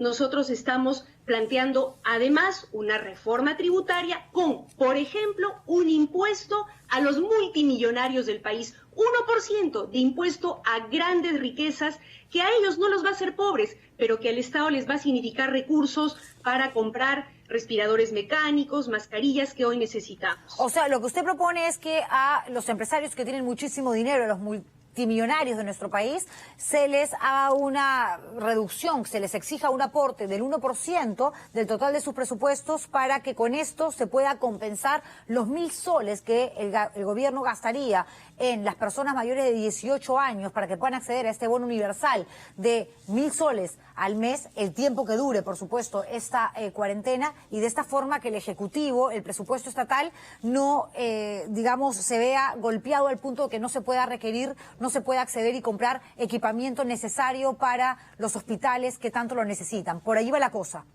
nosotros estamos planteando además una reforma tributaria con, por ejemplo, un impuesto a los multimillonarios del país, 1% de impuesto a grandes riquezas, que a ellos no los va a hacer pobres, pero que al Estado les va a significar recursos para comprar respiradores mecánicos, mascarillas que hoy necesitamos. O sea, lo que usted propone es que a los empresarios que tienen muchísimo dinero, los multimillonarios de nuestro país, se les haga una reducción, se les exija un aporte del 1% del total de sus presupuestos para que con esto se pueda compensar los 1.000 soles que el gobierno gastaría en las personas mayores de 18 años para que puedan acceder a este bono universal de 1.000 soles al mes, el tiempo que dure, por supuesto, esta cuarentena, y de esta forma que el Ejecutivo, el presupuesto estatal, no, digamos, se vea golpeado al punto de que no se pueda requerir, no se pueda acceder y comprar equipamiento necesario para los hospitales que tanto lo necesitan. Por ahí va la cosa.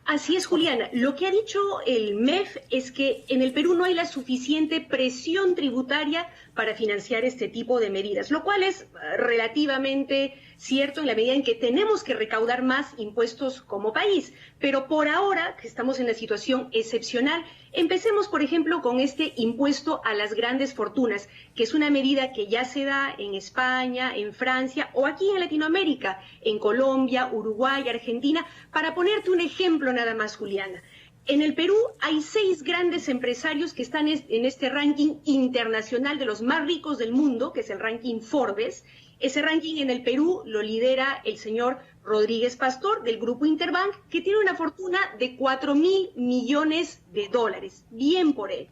Así es, Juliana. Lo que ha dicho el MEF es que en el Perú no hay la suficiente presión tributaria para financiar este tipo de medidas, lo cual es relativamente cierto en la medida en que tenemos que recaudar más impuestos como país. Pero por ahora, que estamos en una situación excepcional, empecemos, por ejemplo, con este impuesto a las grandes fortunas, que es una medida que ya se da en España, en Francia o aquí en Latinoamérica, en Colombia, Uruguay, Argentina, para ponerte un ejemplo nada más, Juliana. En el Perú hay 6 grandes empresarios que están en este ranking internacional de los más ricos del mundo, que es el ranking Forbes. Ese ranking en el Perú lo lidera el señor Rodríguez Pastor del Grupo Interbank, que tiene una fortuna de 4.000 millones de dólares. Bien por él.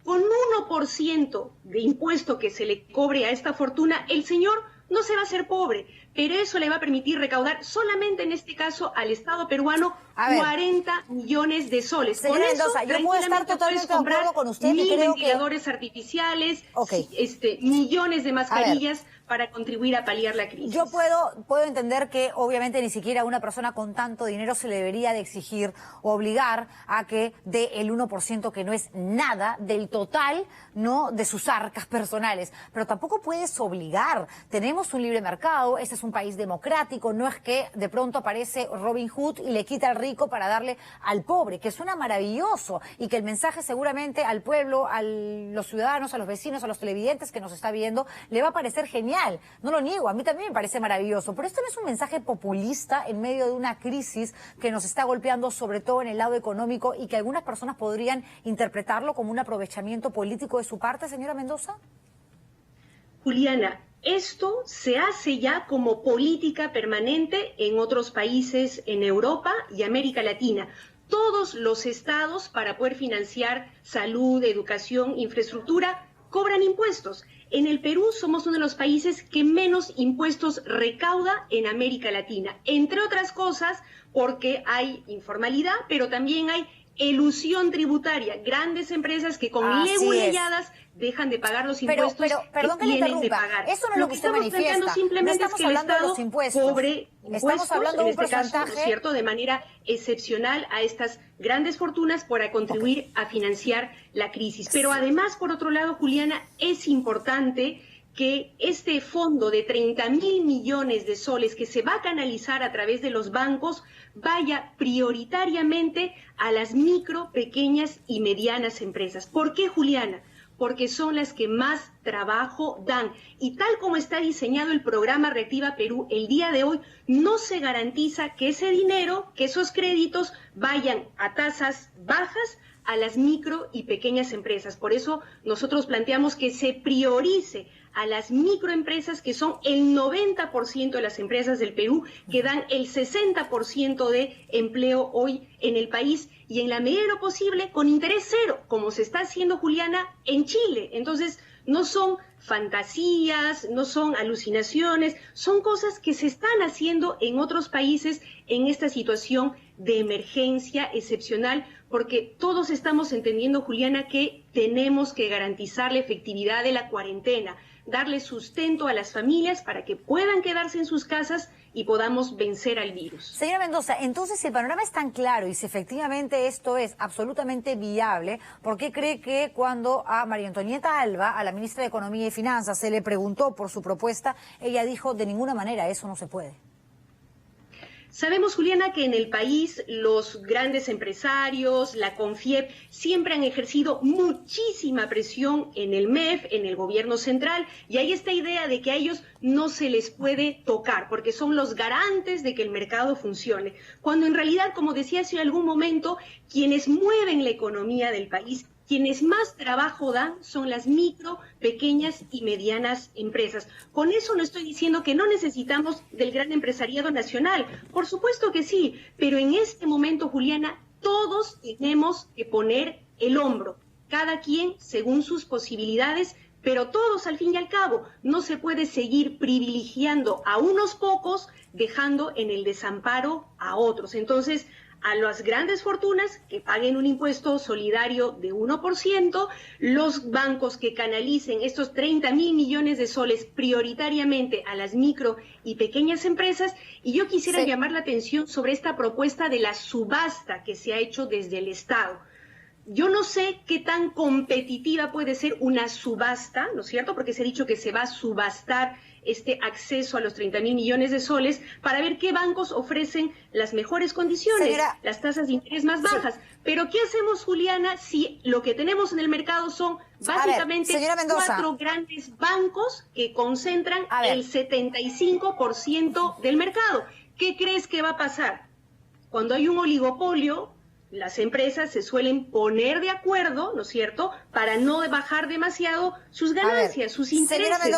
Con 1% de impuesto que se le cobre a esta fortuna, el señor no se va a hacer pobre, pero eso le va a permitir recaudar solamente en este caso al Estado peruano 40 millones de soles. Señora Mendoza, yo puedo estar totalmente de acuerdo con usted. 1.000 ventiladores artificiales, millones de mascarillas para contribuir a paliar la crisis. Yo puedo entender que obviamente ni siquiera a una persona con tanto dinero se le debería de exigir o obligar a que dé el 1%, que no es nada del total, ¿no?, de sus arcas personales. Pero tampoco puedes obligar. Tenemos un libre mercado, este es un país democrático, no es que de pronto aparece Robin Hood y le quita al rico para darle al pobre, que suena maravilloso, y que el mensaje seguramente al pueblo, a los ciudadanos, a los vecinos, a los televidentes que nos está viendo, le va a parecer genial. No lo niego, a mí también me parece maravilloso, pero esto no es un mensaje populista en medio de una crisis que nos está golpeando sobre todo en el lado económico y que algunas personas podrían interpretarlo como un aprovechamiento político de su parte, señora Mendoza. Juliana, esto se hace ya como política permanente en otros países en Europa y América Latina. Todos los estados, para poder financiar salud, educación, infraestructura, cobran impuestos. En el Perú somos uno de los países que menos impuestos recauda en América Latina, entre otras cosas porque hay informalidad, pero también hay elusión tributaria, grandes empresas que con leguleyadas dejan de pagar los impuestos perdón que tienen de pagar. Eso no es lo que usted manifiesta. Simplemente no es que el Estado cobre Estamos hablando de un porcentaje, ¿no es cierto?, de manera excepcional a estas grandes fortunas para contribuir a financiar la crisis. Pero además, por otro lado, Juliana, es importante que este fondo de 30.000 millones de soles que se va a canalizar a través de los bancos vaya prioritariamente a las micro, pequeñas y medianas empresas. ¿Por qué, Juliana? Porque son las que más trabajo dan. Y tal como está diseñado el programa Reactiva Perú, el día de hoy no se garantiza que ese dinero, que esos créditos vayan a tasas bajas a las micro y pequeñas empresas. Por eso nosotros planteamos que se priorice a las microempresas, que son el 90% de las empresas del Perú, que dan el 60% de empleo hoy en el país, y en la medida de lo posible con interés cero, como se está haciendo, Juliana, en Chile. Entonces, no son fantasías, no son alucinaciones, son cosas que se están haciendo en otros países en esta situación de emergencia excepcional, porque todos estamos entendiendo, Juliana, que tenemos que garantizar la efectividad de la cuarentena, darle sustento a las familias para que puedan quedarse en sus casas y podamos vencer al virus. Señora Mendoza, entonces, si el panorama es tan claro y si efectivamente esto es absolutamente viable, ¿por qué cree que cuando a María Antonieta Alba, a la ministra de Economía y Finanzas, se le preguntó por su propuesta, ella dijo: de ninguna manera, eso no se puede? Sabemos, Juliana, que en el país los grandes empresarios, la CONFIEP, siempre han ejercido muchísima presión en el MEF, en el gobierno central, y hay esta idea de que a ellos no se les puede tocar, porque son los garantes de que el mercado funcione. Cuando en realidad, como decía hace algún momento, quienes mueven la economía del país, quienes más trabajo dan son las micro, pequeñas y medianas empresas. Con eso no estoy diciendo que no necesitamos del gran empresariado nacional. Por supuesto que sí, pero en este momento, Juliana, todos tenemos que poner el hombro, cada quien según sus posibilidades, pero todos al fin y al cabo. No se puede seguir privilegiando a unos pocos, dejando en el desamparo a otros. Entonces, a las grandes fortunas que paguen un impuesto solidario de 1%, los bancos que canalicen estos 30.000 millones de soles prioritariamente a las micro y pequeñas empresas. Y yo quisiera llamar la atención sobre esta propuesta de la subasta que se ha hecho desde el Estado. Yo no sé qué tan competitiva puede ser una subasta, ¿no es cierto? Porque se ha dicho que se va a subastar este acceso a los 30.000 millones de soles para ver qué bancos ofrecen las mejores condiciones, señora, las tasas de interés más bajas. Sí. Pero ¿qué hacemos, Juliana, si lo que tenemos en el mercado son básicamente 4 grandes bancos que concentran el 75% del mercado? ¿Qué crees que va a pasar? Cuando hay un oligopolio, las empresas se suelen poner de acuerdo, ¿no es cierto?, para no bajar demasiado sus ganancias, sus intereses.